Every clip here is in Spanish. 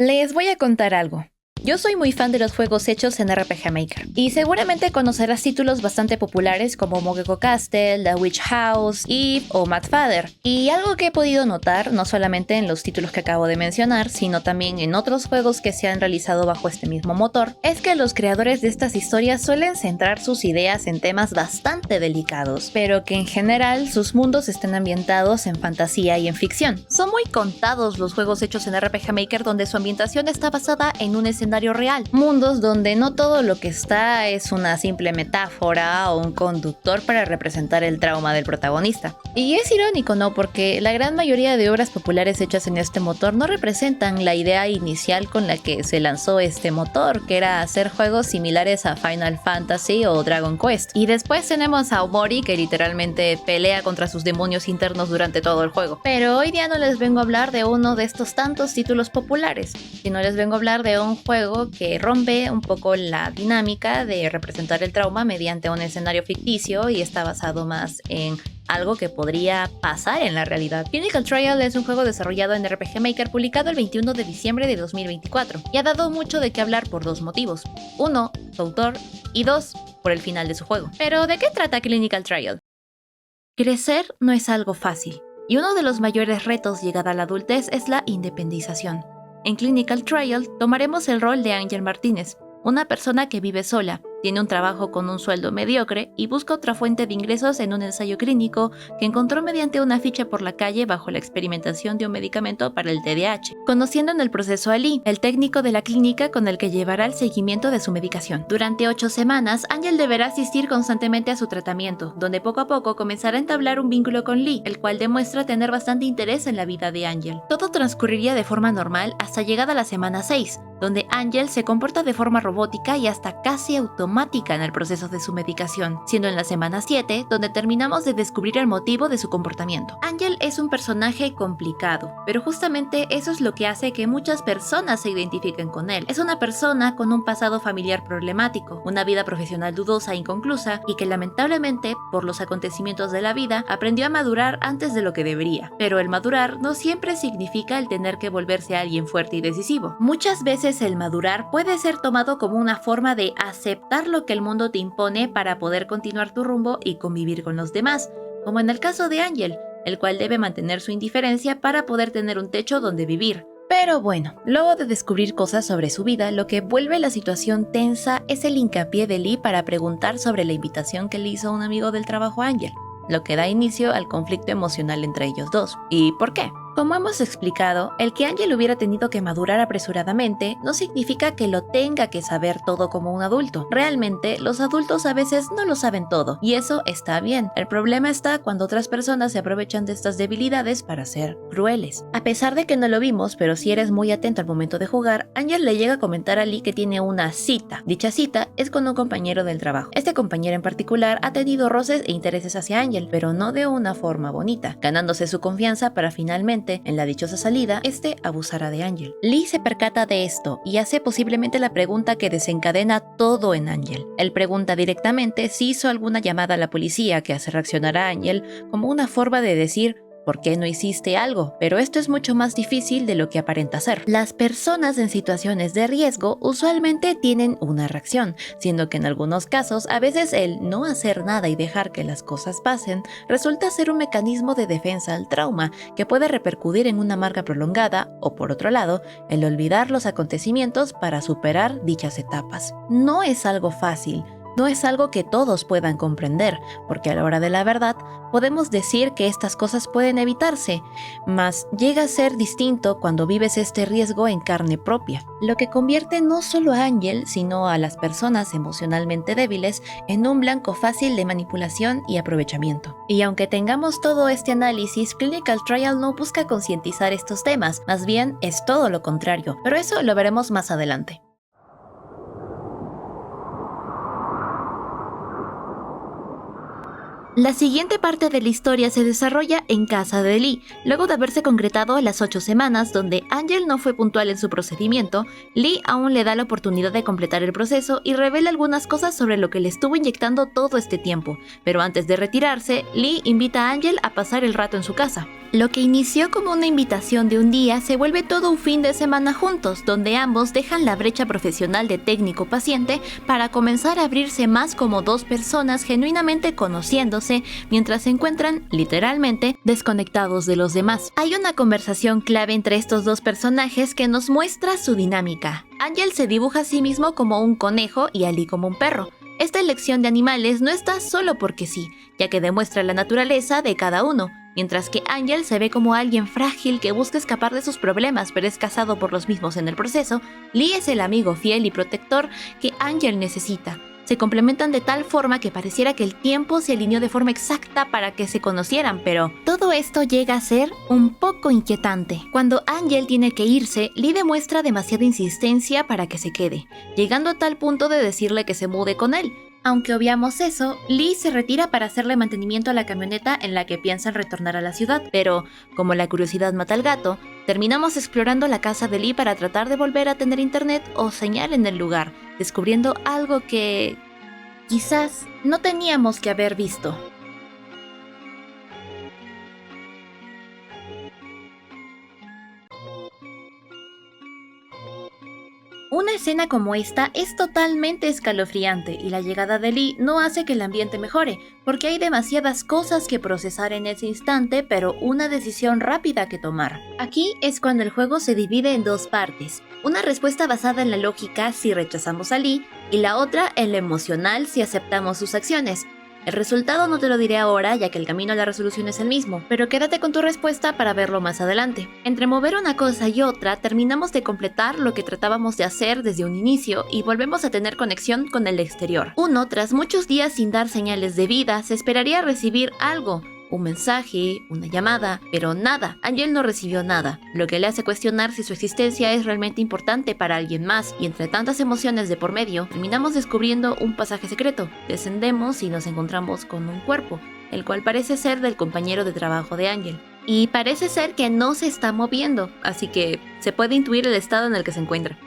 Les voy a contar algo. Yo soy muy fan de los juegos hechos en RPG Maker, y seguramente conocerás títulos bastante populares como Mogeko Castle, The Witch House, Eve o Mad Father. Y algo que he podido notar, no solamente en los títulos que acabo de mencionar, sino también en otros juegos que se han realizado bajo este mismo motor, es que los creadores de estas historias suelen centrar sus ideas en temas bastante delicados, pero que en general sus mundos están ambientados en fantasía y en ficción. Son muy contados los juegos hechos en RPG Maker donde su ambientación está basada en un escenario real, mundos donde no todo lo que está es una simple metáfora o un conductor para representar el trauma del protagonista. Y es irónico, ¿no? Porque la gran mayoría de obras populares hechas en este motor no representan la idea inicial con la que se lanzó este motor, que era hacer juegos similares a Final Fantasy o Dragon Quest. Y después tenemos a Omori, que literalmente pelea contra sus demonios internos durante todo el juego. Pero hoy día no les vengo a hablar de uno de estos tantos títulos populares, sino les vengo a hablar de un juego que rompe un poco la dinámica de representar el trauma mediante un escenario ficticio y está basado más en algo que podría pasar en la realidad. Clinical Trial es un juego desarrollado en RPG Maker publicado el 21 de diciembre de 2024 y ha dado mucho de qué hablar por dos motivos. Uno, su autor, y dos, por el final de su juego. Pero ¿de qué trata Clinical Trial? Crecer no es algo fácil, y uno de los mayores retos llegada a la adultez es la independización. En Clinical Trial tomaremos el rol de Ángel Martínez, una persona que vive sola, tiene un trabajo con un sueldo mediocre y busca otra fuente de ingresos en un ensayo clínico que encontró mediante una ficha por la calle bajo la experimentación de un medicamento para el TDAH, conociendo en el proceso a Lee, el técnico de la clínica con el que llevará el seguimiento de su medicación. Durante 8 semanas, Ángel deberá asistir constantemente a su tratamiento, donde poco a poco comenzará a entablar un vínculo con Lee, el cual demuestra tener bastante interés en la vida de Ángel. Todo transcurriría de forma normal hasta llegada a la semana 6, donde Ángel se comporta de forma robótica y hasta casi automática en el proceso de su medicación, siendo en la semana 7 donde terminamos de descubrir el motivo de su comportamiento. Ángel es un personaje complicado, pero justamente eso es lo que hace que muchas personas se identifiquen con él. Es una persona con un pasado familiar problemático, una vida profesional dudosa e inconclusa y que lamentablemente, por los acontecimientos de la vida, aprendió a madurar antes de lo que debería. Pero el madurar no siempre significa el tener que volverse alguien fuerte y decisivo. Muchas veces el madurar puede ser tomado como una forma de aceptar lo que el mundo te impone para poder continuar tu rumbo y convivir con los demás, como en el caso de Ángel, el cual debe mantener su indiferencia para poder tener un techo donde vivir. Pero bueno, luego de descubrir cosas sobre su vida, lo que vuelve la situación tensa es el hincapié de Lee para preguntar sobre la invitación que le hizo un amigo del trabajo a Ángel, lo que da inicio al conflicto emocional entre ellos dos. ¿Y por qué? Como hemos explicado, el que Ángel hubiera tenido que madurar apresuradamente no significa que lo tenga que saber todo como un adulto. Realmente, los adultos a veces no lo saben todo, y eso está bien. El problema está cuando otras personas se aprovechan de estas debilidades para ser crueles. A pesar de que no lo vimos, pero si eres muy atento al momento de jugar, Ángel le llega a comentar a Lee que tiene una cita. Dicha cita es con un compañero del trabajo. Este compañero en particular ha tenido roces e intereses hacia Ángel, pero no de una forma bonita, ganándose su confianza para finalmente, en la dichosa salida, este abusará de Ángel. Lee se percata de esto y hace posiblemente la pregunta que desencadena todo en Ángel. Él pregunta directamente si hizo alguna llamada a la policía, que hace reaccionar a Ángel como una forma de decir: ¿por qué no hiciste algo? Pero esto es mucho más difícil de lo que aparenta ser. Las personas en situaciones de riesgo usualmente tienen una reacción, siendo que en algunos casos a veces el no hacer nada y dejar que las cosas pasen resulta ser un mecanismo de defensa al trauma que puede repercutir en una marca prolongada, o por otro lado, el olvidar los acontecimientos para superar dichas etapas. No es algo fácil. No es algo que todos puedan comprender, porque a la hora de la verdad podemos decir que estas cosas pueden evitarse, mas llega a ser distinto cuando vives este riesgo en carne propia, lo que convierte no solo a Ángel, sino a las personas emocionalmente débiles en un blanco fácil de manipulación y aprovechamiento. Y aunque tengamos todo este análisis, Clinical Trial no busca concientizar estos temas, más bien es todo lo contrario, pero eso lo veremos más adelante. La siguiente parte de la historia se desarrolla en casa de Lee. Luego de haberse concretado las 8 semanas donde Angel no fue puntual en su procedimiento, Lee aún le da la oportunidad de completar el proceso y revela algunas cosas sobre lo que le estuvo inyectando todo este tiempo. Pero antes de retirarse, Lee invita a Angel a pasar el rato en su casa. Lo que inició como una invitación de un día se vuelve todo un fin de semana juntos, donde ambos dejan la brecha profesional de técnico-paciente para comenzar a abrirse más como dos personas genuinamente conociéndose, mientras se encuentran, literalmente, desconectados de los demás. Hay una conversación clave entre estos dos personajes que nos muestra su dinámica. Angel se dibuja a sí mismo como un conejo y a Lee como un perro. Esta elección de animales no está solo porque sí, ya que demuestra la naturaleza de cada uno, mientras que Angel se ve como alguien frágil que busca escapar de sus problemas pero es cazado por los mismos en el proceso. Lee es el amigo fiel y protector que Angel necesita. Se complementan de tal forma que pareciera que el tiempo se alineó de forma exacta para que se conocieran, pero todo esto llega a ser un poco inquietante. Cuando Angel tiene que irse, Lee demuestra demasiada insistencia para que se quede, llegando a tal punto de decirle que se mude con él. Aunque obviamos eso, Lee se retira para hacerle mantenimiento a la camioneta en la que piensan retornar a la ciudad, pero como la curiosidad mata al gato, terminamos explorando la casa de Lee para tratar de volver a tener internet o señal en el lugar, descubriendo algo que quizás no teníamos que haber visto. Una escena como esta es totalmente escalofriante y la llegada de Lee no hace que el ambiente mejore, porque hay demasiadas cosas que procesar en ese instante, pero una decisión rápida que tomar. Aquí es cuando el juego se divide en dos partes, una respuesta basada en la lógica si rechazamos a Lee y la otra en lo emocional si aceptamos sus acciones. El resultado no te lo diré ahora, ya que el camino a la resolución es el mismo, pero quédate con tu respuesta para verlo más adelante. Entre mover una cosa y otra, terminamos de completar lo que tratábamos de hacer desde un inicio y volvemos a tener conexión con el exterior. Uno, tras muchos días sin dar señales de vida, se esperaría recibir algo. Un mensaje, una llamada, pero nada. Angel no recibió nada, lo que le hace cuestionar si su existencia es realmente importante para alguien más, y entre tantas emociones de por medio, terminamos descubriendo un pasaje secreto. Descendemos y nos encontramos con un cuerpo, el cual parece ser del compañero de trabajo de Angel. Y parece ser que no se está moviendo, así que se puede intuir el estado en el que se encuentra.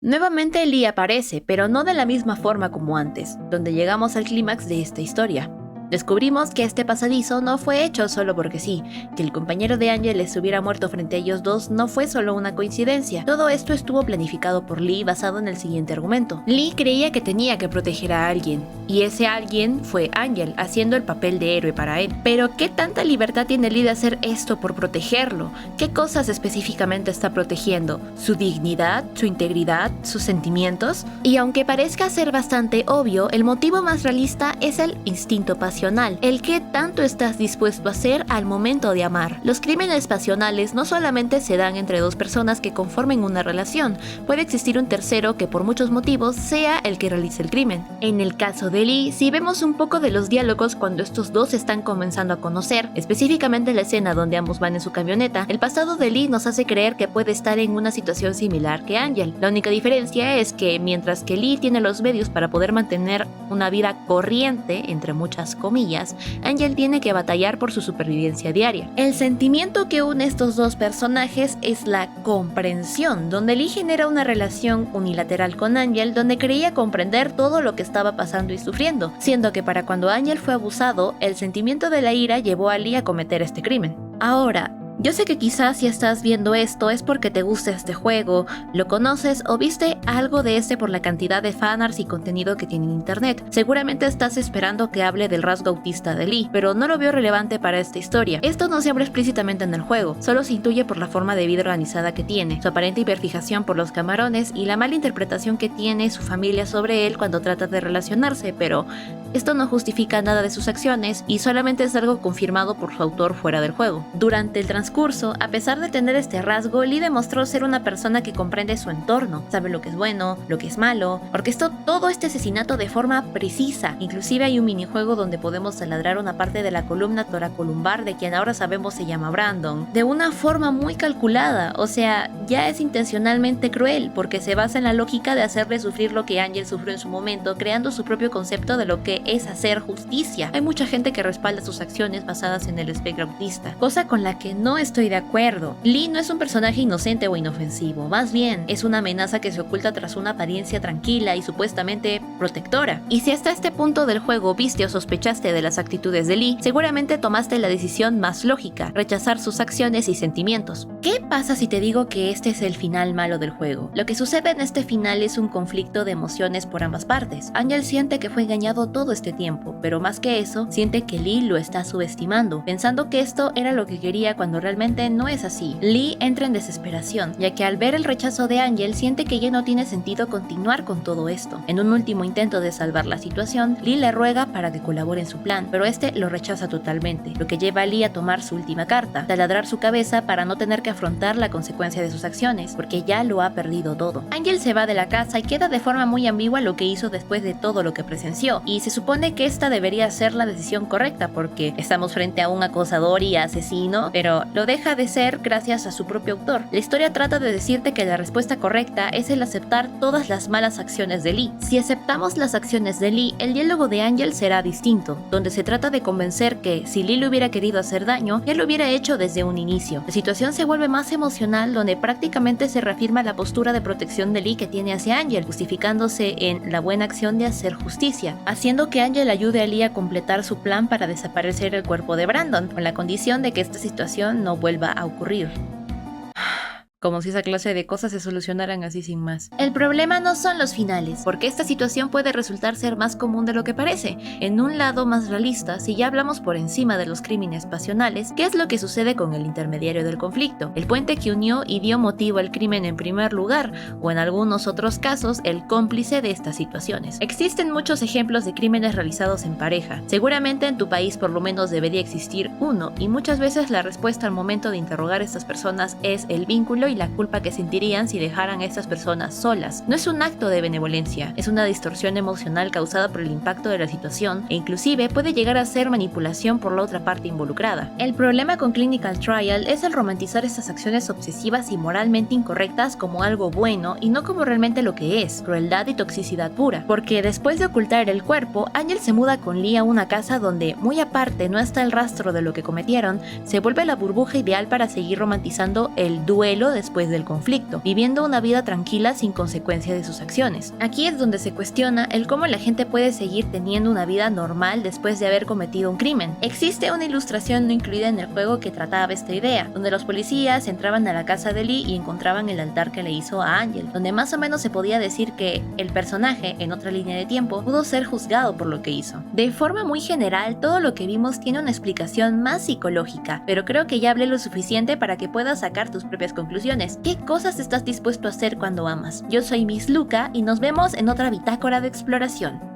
Nuevamente Lee aparece, pero no de la misma forma como antes, donde llegamos al clímax de esta historia. Descubrimos que este pasadizo no fue hecho solo porque sí, que el compañero de Angel estuviera muerto frente a ellos dos no fue solo una coincidencia. Todo esto estuvo planificado por Lee basado en el siguiente argumento. Lee creía que tenía que proteger a alguien, y ese alguien fue Angel, haciendo el papel de héroe para él. Pero ¿qué tanta libertad tiene Lee de hacer esto por protegerlo? ¿Qué cosas específicamente está protegiendo? ¿Su dignidad? ¿Su integridad? ¿Sus sentimientos? Y aunque parezca ser bastante obvio, el motivo más realista es el instinto pasional. El que tanto estás dispuesto a hacer al momento de amar. Los crímenes pasionales no solamente se dan entre dos personas que conformen una relación, puede existir un tercero que por muchos motivos sea el que realice el crimen. En el caso de Lee, si vemos un poco de los diálogos cuando estos dos están comenzando a conocer, específicamente la escena donde ambos van en su camioneta, el pasado de Lee nos hace creer que puede estar en una situación similar que Angel. La única diferencia es que mientras que Lee tiene los medios para poder mantener una vida corriente, entre muchas comillas, Angel tiene que batallar por su supervivencia diaria. El sentimiento que une estos dos personajes es la comprensión, donde Lee genera una relación unilateral con Angel donde creía comprender todo lo que estaba pasando y sufriendo, siendo que para cuando Angel fue abusado, el sentimiento de la ira llevó a Lee a cometer este crimen. Ahora, yo sé que quizás si estás viendo esto es porque te gusta este juego, lo conoces o viste algo de este por la cantidad de fanarts y contenido que tiene en internet. Seguramente estás esperando que hable del rasgo autista de Lee, pero no lo veo relevante para esta historia. Esto no se habla explícitamente en el juego, solo se intuye por la forma de vida organizada que tiene, su aparente hiperfijación por los camarones y la mala interpretación que tiene su familia sobre él cuando trata de relacionarse, pero esto no justifica nada de sus acciones y solamente es algo confirmado por su autor fuera del juego. Durante el transcurso transcurso, a pesar de tener este rasgo, Lee demostró ser una persona que comprende su entorno, sabe lo que es bueno, lo que es malo, orquestó todo este asesinato de forma precisa. Inclusive hay un minijuego donde podemos taladrar una parte de la columna toracolumbar de quien ahora sabemos se llama Brandon, de una forma muy calculada, o sea, ya es intencionalmente cruel, porque se basa en la lógica de hacerle sufrir lo que Angel sufrió en su momento, creando su propio concepto de lo que es hacer justicia. Hay mucha gente que respalda sus acciones basadas en el espectro autista, cosa con la que no estoy de acuerdo. Lee no es un personaje inocente o inofensivo, más bien es una amenaza que se oculta tras una apariencia tranquila y supuestamente protectora. Y si hasta este punto del juego viste o sospechaste de las actitudes de Lee, seguramente tomaste la decisión más lógica, rechazar sus acciones y sentimientos. ¿Qué pasa si te digo que este es el final malo del juego? Lo que sucede en este final es un conflicto de emociones por ambas partes. Angel siente que fue engañado todo este tiempo, pero más que eso, siente que Lee lo está subestimando, pensando que esto era lo que quería cuando realmente no es así. Lee entra en desesperación, ya que al ver el rechazo de Angel siente que ya no tiene sentido continuar con todo esto. En un último intento de salvar la situación, Lee le ruega para que colabore en su plan, pero este lo rechaza totalmente, lo que lleva a Lee a tomar su última carta, taladrar su cabeza para no tener que afrontar la consecuencia de sus acciones, porque ya lo ha perdido todo. Angel se va de la casa y queda de forma muy ambigua lo que hizo después de todo lo que presenció, y se supone que esta debería ser la decisión correcta porque estamos frente a un acosador y asesino, pero lo deja de ser gracias a su propio autor. La historia trata de decirte que la respuesta correcta es el aceptar todas las malas acciones de Lee. Si aceptamos las acciones de Lee, el diálogo de Angel será distinto, donde se trata de convencer que si Lee le hubiera querido hacer daño, ya lo hubiera hecho desde un inicio. La situación se vuelve más emocional, donde prácticamente se reafirma la postura de protección de Lee que tiene hacia Angel, justificándose en la buena acción de hacer justicia, haciendo que Angel ayude a Lee a completar su plan para desaparecer el cuerpo de Brandon, con la condición de que esta situación no vuelva a ocurrir. Como si esa clase de cosas se solucionaran así sin más. El problema no son los finales, porque esta situación puede resultar ser más común de lo que parece. En un lado más realista, si ya hablamos por encima de los crímenes pasionales, ¿qué es lo que sucede con el intermediario del conflicto? El puente que unió y dio motivo al crimen en primer lugar, o en algunos otros casos, el cómplice de estas situaciones. Existen muchos ejemplos de crímenes realizados en pareja. Seguramente en tu país por lo menos debería existir uno, y muchas veces la respuesta al momento de interrogar a estas personas es el vínculo y la culpa que sentirían si dejaran a estas personas solas. No es un acto de benevolencia, es una distorsión emocional causada por el impacto de la situación e inclusive puede llegar a ser manipulación por la otra parte involucrada. El problema con Clinical Trial es el romantizar estas acciones obsesivas y moralmente incorrectas como algo bueno y no como realmente lo que es, crueldad y toxicidad pura. Porque después de ocultar el cuerpo, Angel se muda con Lee a una casa donde, muy aparte no está el rastro de lo que cometieron, se vuelve la burbuja ideal para seguir romantizando el duelo después del conflicto, viviendo una vida tranquila sin consecuencia de sus acciones. Aquí es donde se cuestiona el cómo la gente puede seguir teniendo una vida normal después de haber cometido un crimen. Existe una ilustración no incluida en el juego que trataba esta idea, donde los policías entraban a la casa de Lee y encontraban el altar que le hizo a Angel, donde más o menos se podía decir que el personaje, en otra línea de tiempo, pudo ser juzgado por lo que hizo. De forma muy general, todo lo que vimos tiene una explicación más psicológica, pero creo que ya hablé lo suficiente para que puedas sacar tus propias conclusiones. ¿Qué cosas estás dispuesto a hacer cuando amas? Yo soy Miss Luca y nos vemos en otra bitácora de exploración.